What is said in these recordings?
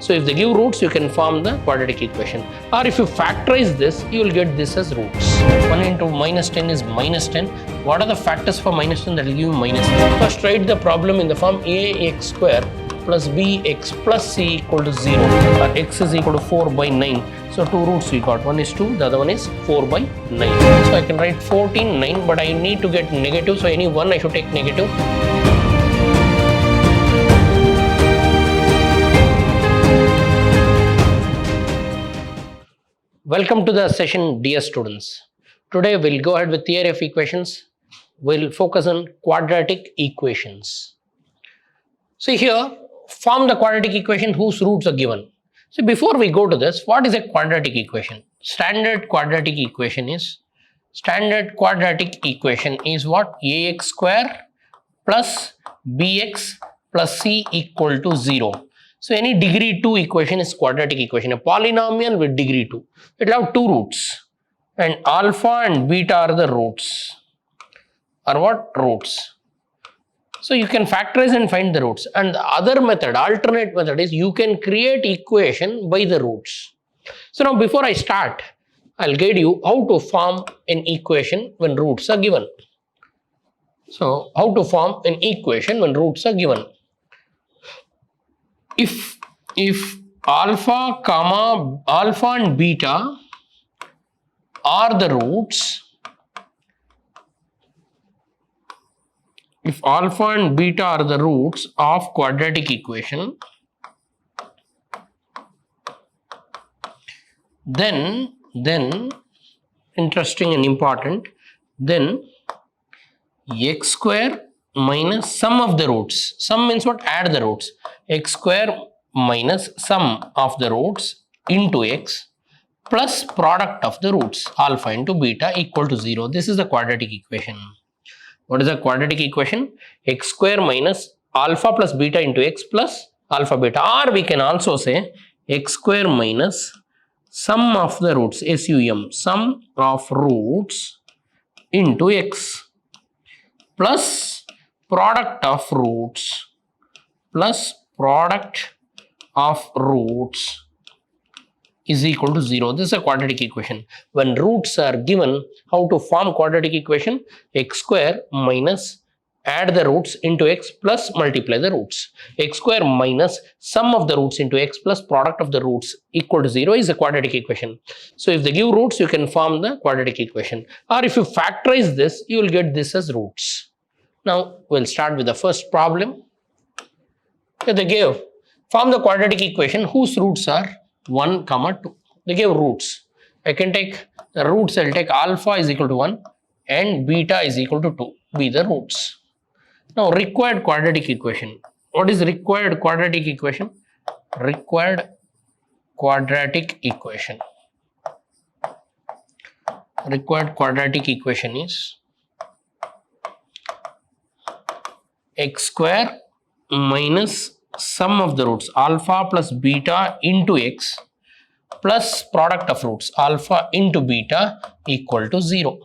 So if they give roots, you can form the quadratic equation. Or if you factorize this, you will get this as roots. 1 into minus 10 is minus 10. What are the factors for minus 10 that will give you minus 10? First, write the problem in the form ax square plus bx plus c equal to 0, or x is equal to 4 by 9. So 2 roots we got. One is 2, the other one is 4 by 9. So I can write 14, 9, but I need to get negative. So any one I should take negative. Welcome to the session, dear students. Today we'll go ahead with theory of equations. We'll focus on quadratic equations. See here, form the quadratic equation whose roots are given. So before we go to this, what is a quadratic equation? Standard quadratic equation is what? Ax square plus bx plus c equal to 0. So any degree 2 equation is quadratic equation. A polynomial with degree 2. It will have 2 roots, and alpha and beta are the roots. Are what? Roots. So you can factorize and find the roots. And the other method, alternate method, is you can create equation by the roots. So now before I start, I'll guide you how to form an equation when roots are given. So how to form an equation when roots are given. If alpha and beta are the roots, if alpha and beta are the roots of quadratic equation, then interesting and important, then x square minus sum of the roots. Sum means what? Add the roots. X square minus sum of the roots into x plus product of the roots alpha into beta equal to 0. This is the quadratic equation. What is a quadratic equation? X square minus alpha plus beta into x plus alpha beta. Or we can also say x square minus sum of the roots, SUM, sum of roots into x plus product of roots is equal to 0. This is a quadratic equation. When roots are given, how to form quadratic equation? X square minus add the roots into x plus multiply the roots. X square minus sum of the roots into x plus product of the roots equal to 0 is a quadratic equation. So if they give roots, you can form the quadratic equation. Or if you factorize this, you will get this as roots. Now we'll start with the first problem. Here they gave, form the quadratic equation whose roots are 1, 2. They gave roots. I can take the roots, I'll take alpha is equal to 1 and beta is equal to 2, be the roots. Now required quadratic equation. What is required quadratic equation? Required quadratic equation. Required quadratic equation is x square minus sum of the roots alpha plus beta into x plus product of roots alpha into beta equal to 0.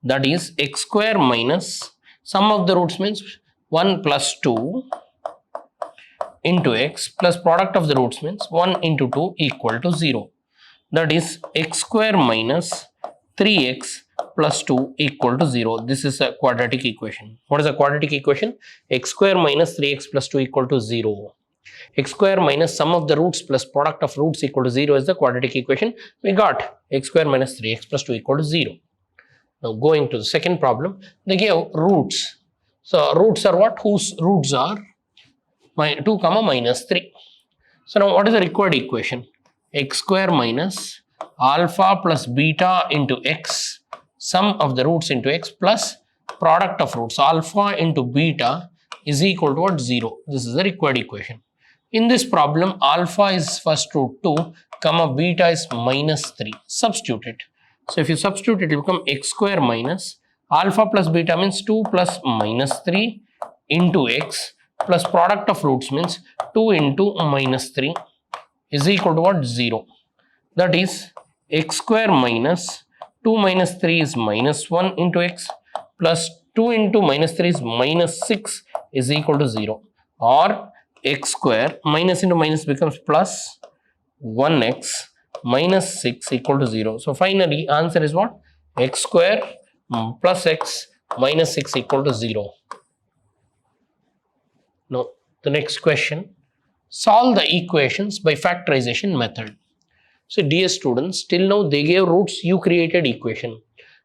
That is x square minus sum of the roots means 1 plus 2 into x plus product of the roots means 1 into 2 equal to 0. That is x square minus 3x plus 2 equal to 0. This is a quadratic equation. What is a quadratic equation? X square minus 3x plus 2 equal to 0. X square minus sum of the roots plus product of roots equal to 0 is the quadratic equation. We got x square minus 3x plus 2 equal to 0. Now going to the second problem, they gave roots. So roots are what? Whose roots are 2, minus 3. So now what is the required equation? X square minus alpha plus beta into x sum of the roots into x plus product of roots alpha into beta is equal to what? 0. This is the required equation. In this problem, alpha is first root 2, beta is minus 3. Substitute it. So if you substitute it, will become x square minus alpha plus beta means 2 plus minus 3 into x plus product of roots means 2 into minus 3 is equal to what? 0. That is x square minus 2 minus 3 is minus 1 into x plus 2 into minus 3 is minus 6 is equal to 0. Or x square minus into minus becomes plus 1x minus 6 equal to 0. So finally answer is what? X square plus x minus 6 equal to 0. Now the next question, solve the equations by factorization method. So dear students, till now they gave roots, you created equation.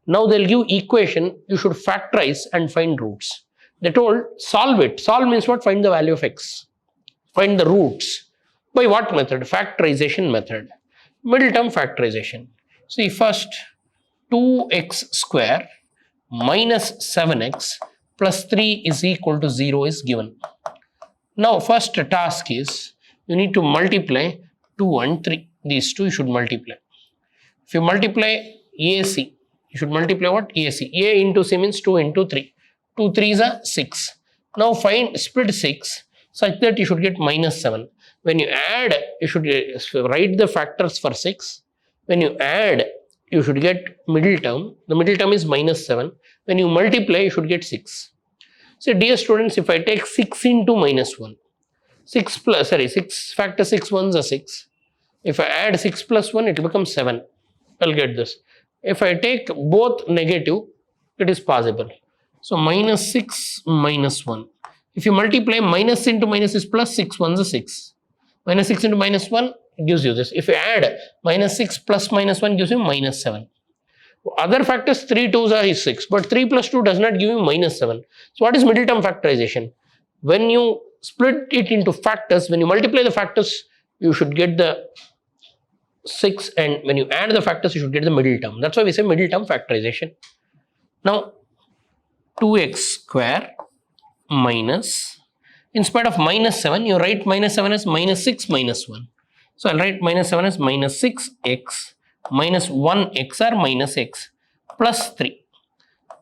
Now they'll give equation, you should factorize and find roots. They told solve it. Solve means what? Find the value of x. Find the roots. By what method? Factorization method. Middle term factorization. See, first 2x square minus 7x plus 3 is equal to 0 is given. Now first task is you need to multiply 2 and 3. These two you should multiply. If you multiply AC, you should multiply what? AC. A into C means 2 into 3. 2 3s are 6. Now find split 6 such that you should get minus 7. When you add, you should write the factors for 6. When you add, you should get middle term. The middle term is minus 7. When you multiply, you should get 6. So dear students, if I take 6 into minus 1, 6 factor 6 ones are 6. If I add 6 plus 1, it becomes 7. I'll get this. If I take both negative, it is possible. So minus 6 minus 1. If you multiply minus into minus is plus, 6 ones are 6. Minus 6 into minus 1 gives you this. If you add minus 6 plus minus 1 gives you minus 7. Other factors 3 2s are 6, but 3 plus 2 does not give you minus 7. So what is middle term factorization? When you split it into factors, when you multiply the factors, you should get the 6, and when you add the factors, you should get the middle term. That's why we say middle term factorization. Now 2x square minus, in spite of minus 7, you write minus 7 as minus 6 minus 1. So I'll write minus 7 as minus 6x minus 1x or minus x plus 3.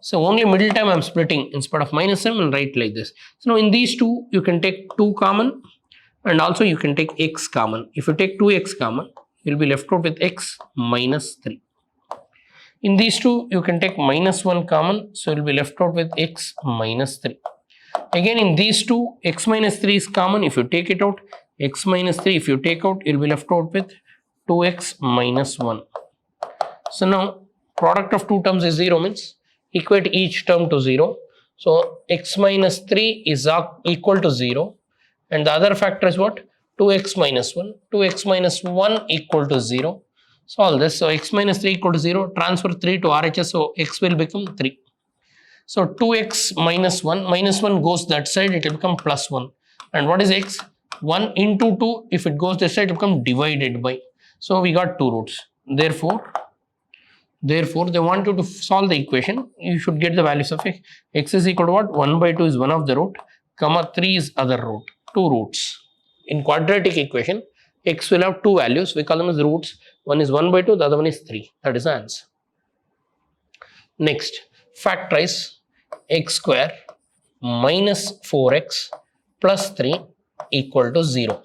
So only middle term I am splitting. In spite of minus 7, I'll write like this. So now in these two, you can take 2 common and also you can take x common. If you take 2x common, you'll be left out with x minus 3. In these two, you can take minus 1 common, so you'll be left out with x minus 3. Again, in these two, x minus 3 is common. If you take it out, x minus 3, if you take out, you'll be left out with 2x minus 1. So now, product of two terms is 0 means equate each term to 0. So x minus 3 is equal to 0. And the other factor is what? 2x minus 1. 2x minus 1 equal to 0. Solve this. So x minus 3 equal to 0. Transfer 3 to RHS. So x will become 3. So 2x minus 1 goes that side, it will become plus 1. And what is x? 1 into 2, if it goes this side, it will become divided by. So we got two roots. Therefore, they want you to solve the equation. You should get the values of x. X is equal to what? 1 by 2 is one of the root, comma 3 is other root. Two roots. In quadratic equation, x will have two values. We call them as roots. One is 1 by 2, the other one is 3. That is the answer. Next, factorize x square minus 4x plus 3 equal to 0.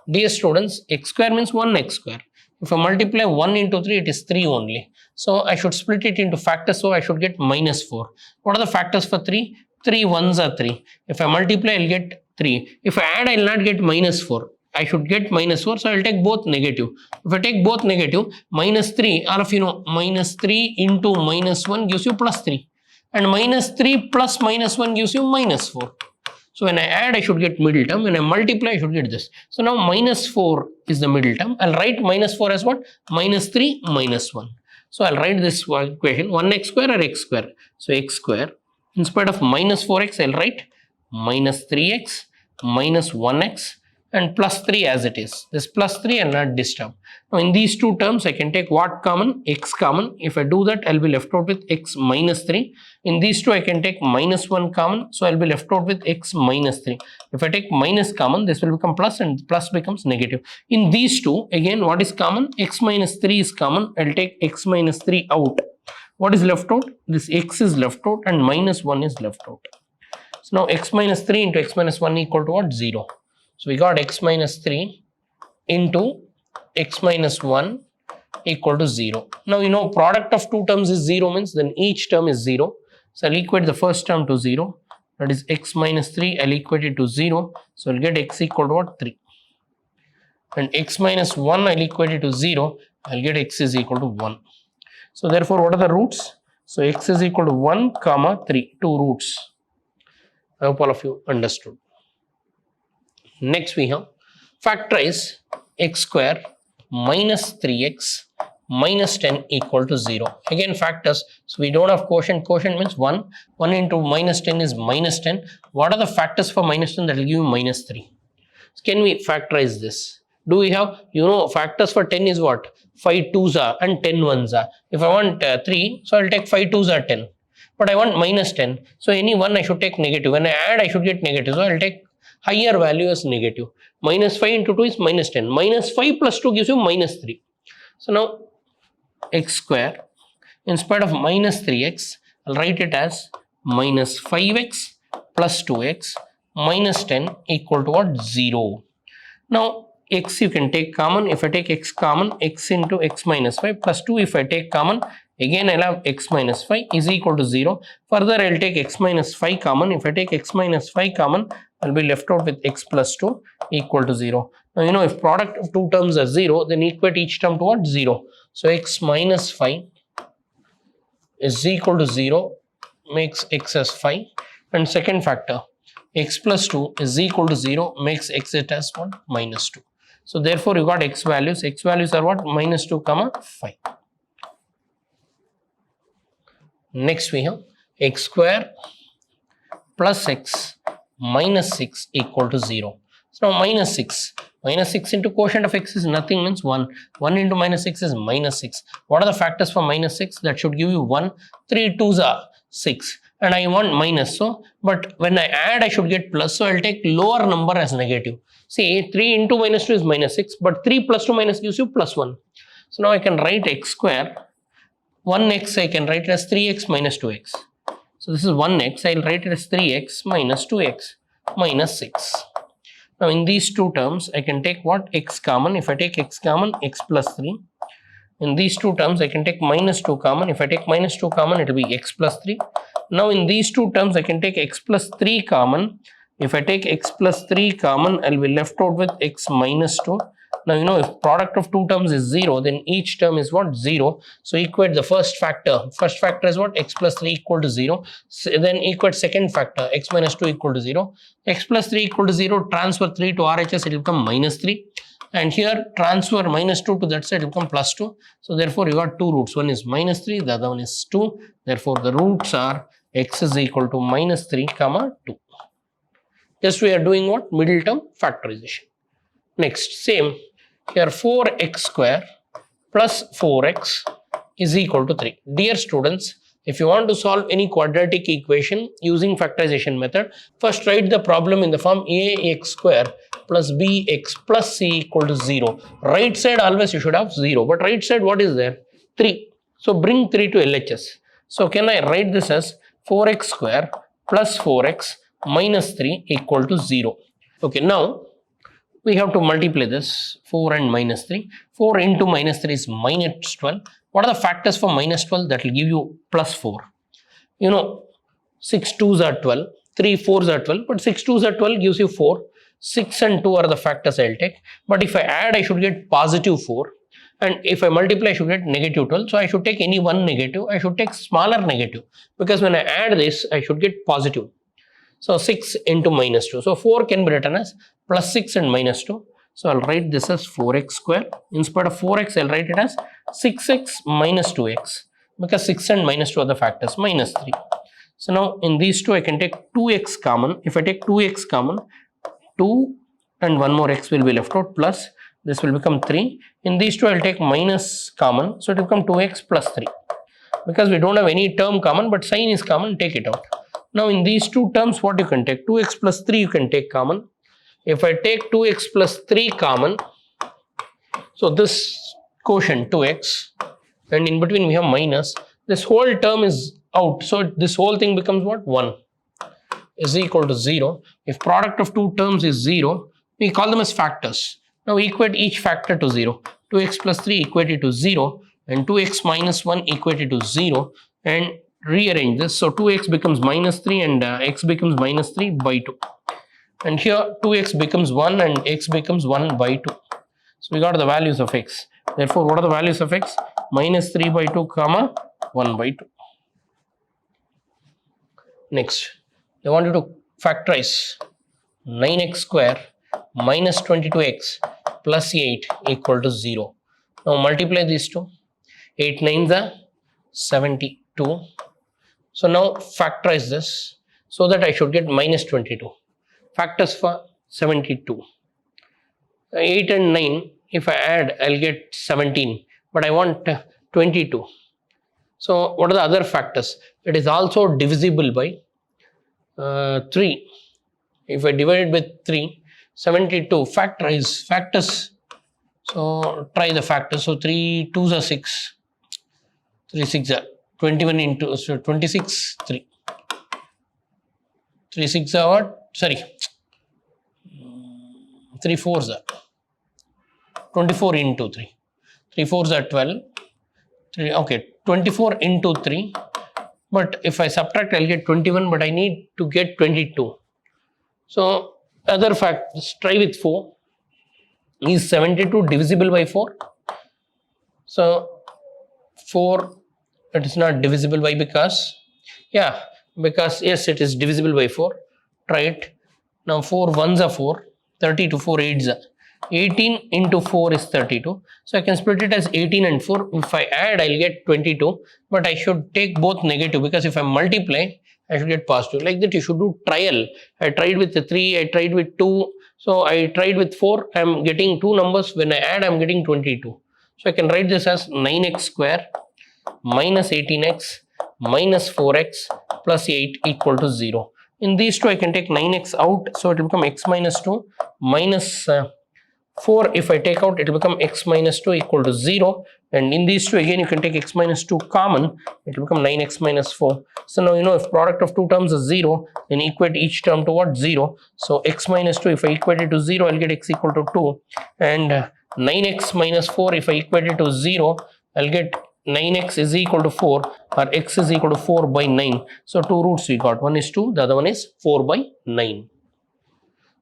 Dear students, x square means 1x square. If I multiply 1 into 3, it is 3 only. So I should split it into factors, so I should get minus 4. What are the factors for 3? 3 ones are 3. If I multiply, I'll get 3. If I add, I'll not get minus 4. I should get minus 4, so I'll take both negative. If I take both negative, minus 3, all of you know, minus 3 into minus 1 gives you plus 3. And minus 3 plus minus 1 gives you minus 4. So when I add, I should get middle term. When I multiply, I should get this. So now minus 4 is the middle term. I'll write minus 4 as what? Minus 3 minus 1. So I'll write this equation 1x square or x square. So x square, in spite of minus 4x, I'll write minus 3x minus 1x and plus 3 as it is. This plus 3 I'll not disturb. Now in these two terms, I can take what common? X common. If I do that, I'll be left out with x minus 3. In these two, I can take minus 1 common. So I'll be left out with x minus 3. If I take minus common, this will become plus and plus becomes negative. In these two, again, what is common? X minus 3 is common. I'll take x minus 3 out. What is left out? This x is left out and minus 1 is left out. So now x minus 3 into x minus 1 equal to what? 0. So we got x minus 3 into x minus 1 equal to 0. Now you know product of two terms is 0 means then each term is 0. So I'll equate the first term to 0 that is x minus 3, I'll equate it to 0, so I'll get x equal to what? 3. And x minus 1, I'll equate it to 0, I'll get x is equal to 1. So therefore, what are the roots? So x is equal to 1 comma 3, 2 roots. I hope all of you understood. Next we have factorize x square minus 3x minus 10 equal to 0. Again factors, so we don't have quotient. Quotient means 1. 1 into minus 10 is minus 10. What are the factors for minus 10? That will give you minus 3. So can we factorize this? Do we have, factors for 10 is what? 5 2s are and 10 1s are. If I want 3, so I'll take 5 2s are 10. But I want minus 10. So any one I should take negative. When I add, I should get negative. So I'll take higher value as negative. Minus 5 into 2 is minus 10. Minus 5 plus 2 gives you minus 3. So now x square, in spite of minus 3x, I'll write it as minus 5x plus 2x minus 10 equal to what? 0. Now x you can take common. If I take x common, x into x minus 5 plus 2, if I take common, again I'll have x minus 5 is equal to 0. Further I'll take x minus 5 common. If I take x minus 5 common, I'll be left out with x plus 2 equal to 0. Now if product of two terms are 0, then equate each term to what? 0. So x minus 5 is equal to 0, makes x as 5. And second factor, x plus 2 is equal to 0, makes x it as what? Minus 2. So therefore you got x values. X values are what? Minus 2 comma 5. Next we have x square plus x minus 6 equal to 0. So now minus 6. Minus 6 into quotient of x is nothing, means 1. 1 into minus 6 is minus 6. What are the factors for minus 6? That should give you 1. 3 2s are 6. And I want minus. So, but when I add, I should get plus. So I'll take lower number as negative. See, 3 into minus 2 is minus 6. But 3 plus 2 minus gives you plus 1. So now I can write x square. 1x I can write it as 3x minus 2x. So this is 1x. I'll write it as 3x minus 2x minus 6. Now in these two terms, I can take what? X common. If I take x common, x plus 3. In these two terms, I can take minus 2 common. If I take minus 2 common, it will be x plus 3. Now in these two terms, I can take x plus 3 common. If I take x plus 3 common, I will be left out with x minus 2. Now if product of two terms is 0, then each term is what? 0. So equate the first factor. First factor is what? X plus 3 equal to 0. So then equate second factor, x minus 2 equal to 0. X plus 3 equal to 0, transfer 3 to RHS, it will become minus 3. And here transfer minus 2 to that side, it will become plus 2. So therefore you got two roots. One is minus 3, the other one is 2. Therefore the roots are x is equal to minus 3 comma 2. Just we are doing what? Middle term factorization. Next, same. Here 4x square plus 4x is equal to 3. Dear students, if you want to solve any quadratic equation using factorization method, first write the problem in the form ax square plus bx plus c equal to 0. Right side always you should have 0, but right side what is there? 3. So bring 3 to LHS. So can I write this as 4x square plus 4x minus 3 equal to 0. Okay, now we have to multiply this 4 and minus 3. 4 into minus 3 is minus 12. What are the factors for minus 12? That will give you plus 4. 6 2s are 12, 3 4s are 12, but 6 2s are 12 gives you 4. 6 and 2 are the factors I'll take. But if I add, I should get positive 4. And if I multiply, I should get negative 12. So I should take any one negative. I should take smaller negative. Because when I add this, I should get positive. So 6 into minus 2. So 4 can be written as plus 6 and minus 2. So I'll write this as 4x square. Instead of 4x, I'll write it as 6x minus 2x. Because 6 and minus 2 are the factors, minus 3. So now in these two, I can take 2x common. If I take 2x common, 2 and one more x will be left out, plus this will become 3. In these two, I'll take minus common. So it will become 2x plus 3. Because we don't have any term common, but sign is common, take it out. Now in these two terms, what you can take? 2x plus 3 you can take common. If I take 2x plus 3 common, so this quotient 2x, and in between we have minus, this whole term is out. So this whole thing becomes what? 1 is equal to 0. If product of two terms is 0, we call them as factors. Now equate each factor to 0. 2x plus 3 equated to 0, and 2x minus 1 equated to 0, and rearrange this. So 2x becomes minus 3 and x becomes minus 3 by 2. And here 2x becomes 1 and x becomes 1 by 2. So we got the values of x. Therefore, what are the values of x? Minus 3 by 2 comma 1 by 2. Next, they want you to factorize 9x square minus 22x plus 8 equal to 0. Now multiply these two. 8 9s are 72. So now factorize this so that I should get minus 22. Factors for 72. 8 and 9, if I add, I'll get 17. But I want 22. So what are the other factors? It is also divisible by 3. If I divide it with 3, 72, factors. So try the factors. So 3 2s are 6. 3 6 are 21 into, so 26, 3. 3 6 are what? Sorry. 3 4s are 24 into 3. 3 4s are 12. 3, okay, 24 into 3. But if I subtract, I'll get 21, but I need to get 22. So other factors, try with 4. Is 72 divisible by 4? So 4, it is not divisible by, because yes, it is divisible by 4. Try it. Now 4 1s are 4, 32, 4 8s are 18 into 4 is 32. So I can split it as 18 and 4. If I add, I'll get 22, but I should take both negative, because if I multiply, I should get positive. Like that, you should do trial. I tried with the 3, I tried with 2. So I tried with 4, I'm getting 2 numbers. When I add, I'm getting 22. So I can write this as 9x square minus 18x minus 4x plus 8 equal to 0. In these two, I can take 9x out. So it will become x minus 2 minus 4. If I take out, it will become x minus 2 equal to 0. And in these two, again, you can take x minus 2 common. It will become 9x minus 4. So now, if product of two terms is 0, then equate each term to what? 0. So x minus 2, if I equate it to 0, I'll get x equal to 2. And 9x minus 4, if I equate it to 0, I'll get 9x is equal to 4, or x is equal to 4 by 9. So two roots we got. One is 2, the other one is 4 by 9.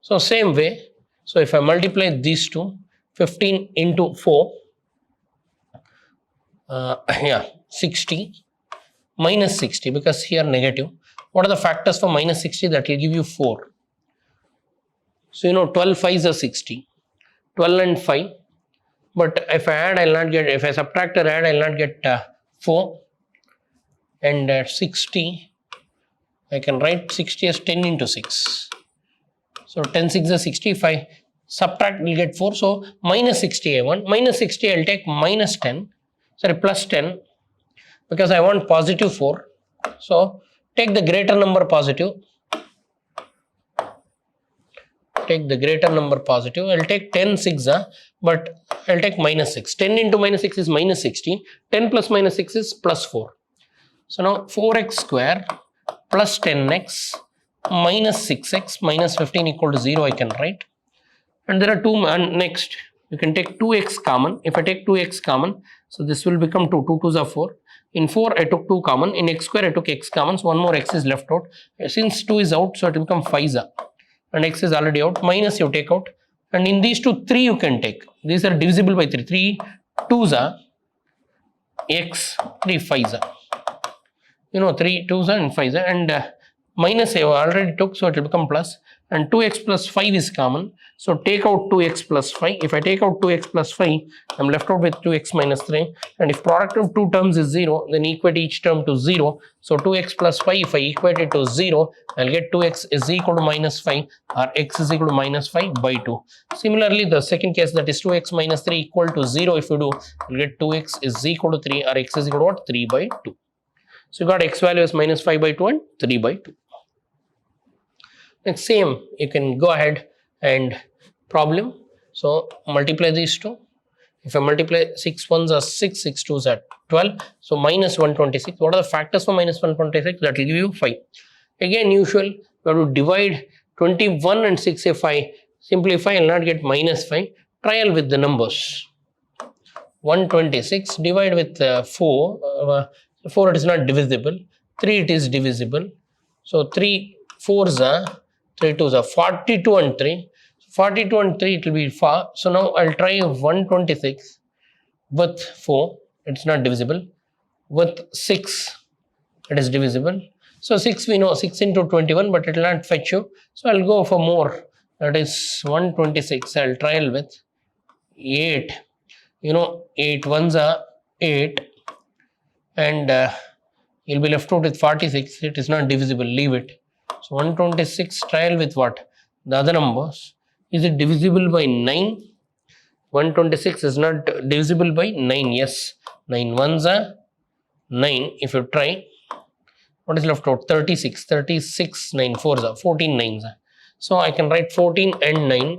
So same way. So if I multiply these two, 15 into 4, 60 minus 60, because here negative. What are the factors for minus 60? That will give you 4. So 12 5s are 60, 12 and 5. But if I add, I'll not get, if I subtract or add, I'll not get 4. And 60, I can write 60 as 10 into 6. So 10 6 is 60. If I subtract, we'll get 4. So minus 60 I want. Minus 60, I'll take minus 10. Sorry, plus 10. Because I want positive 4. So take the greater number positive. Take the greater number positive. I'll take 10 6, but I'll take minus 6. 10 into minus 6 is minus 60. 10 plus minus 6 is plus 4. So now 4x square plus 10x minus 6x minus 15 equal to 0 I can write. And there are two, and next you can take 2x common. If I take 2x common, so this will become 2. 2 2s are 4. In 4 I took 2 common. In x square I took x common. So one more x is left out. Since 2 is out, so it will become 5. And x is already out. Minus you take out. And in these two, 3 you can take. These are divisible by 3. 3 2s are x, 3 5s are. 3 2s are and 5s are. And minus I already took, so it will become plus. And 2x plus 5 is common. So take out 2x plus 5. If I take out 2x plus 5, I'm left out with 2x minus 3. And if product of two terms is 0, then equate each term to 0. So 2x plus 5, if I equate it to 0, I'll get 2x is equal to minus 5, or x is equal to minus 5 by 2. Similarly, the second case, that is 2x minus 3 equal to 0, if you do, you'll get 2x is equal to 3, or x is equal to what? 3 by 2. So you got x value as minus 5 by 2 and 3 by 2. Next, same, you can go ahead and problem. So multiply these two. If I multiply 6 1s are 6, 6 2s are 12. So minus 126. What are the factors for minus 126? That will give you 5. Again, usual, you have to divide 21 and 6. If I simplify, I will not get minus 5. Trial with the numbers. 126 divide with 4. 4 it is not divisible. 3 it is divisible. So 3 4s are 3 2s are 42 and 3. 42 and 3 it will be far. So now I'll try 126 with 4, it's not divisible. With 6, it is divisible. So 6 we know, 6 into 21, but it will not fetch you. So I'll go for more, that is 126. I'll trial with 8. 8 ones are 8, and you'll be left out with 46. It is not divisible, leave it. So 126 trial with what? The other numbers. Is it divisible by 9? 126 is not divisible by 9. Yes, 9 ones are 9. If you try, what is left out? 36. 36 9 4s are 14 9s are. So I can write 14 and 9.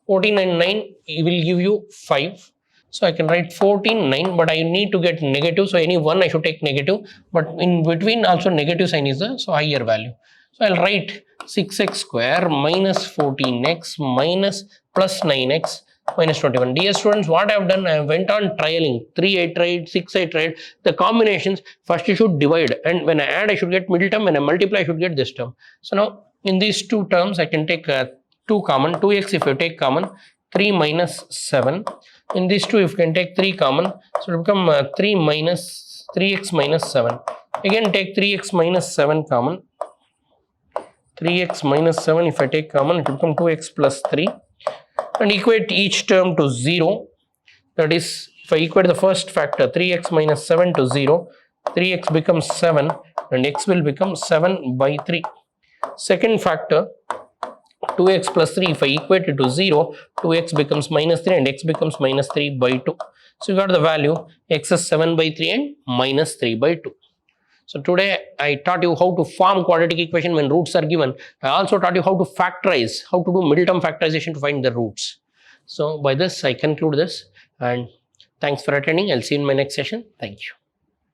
14 and 9 will give you 5. So I can write 14 9, but I need to get negative. So any one I should take negative, but in between also negative sign is the higher value. So I'll write 6x square minus 14x minus plus 9x minus 21. Dear students, what I have done, I went on trialing. 3 I tried, 6 I tried. The combinations, first you should divide, and when I add I should get middle term, when I multiply I should get this term. So now in these two terms I can take 2 common, 2x if you take common, 3 minus 7. In these two if you can take 3 common, so it will become 3x minus 7. Again take 3x minus 7 common. 3x minus 7 if I take common, it will become 2x plus 3, and equate each term to 0. That is, if I equate the first factor 3x minus 7 to 0, 3x becomes 7 and x will become 7 by 3. Second factor 2x plus 3, if I equate it to 0, 2x becomes minus 3 and x becomes minus 3 by 2. So you got the value, x is 7 by 3 and minus 3 by 2. So today I taught you how to form quadratic equation when roots are given. I also taught you how to factorize, how to do middle term factorization to find the roots. So by this I conclude this, and thanks for attending. I'll see you in my next session. Thank you.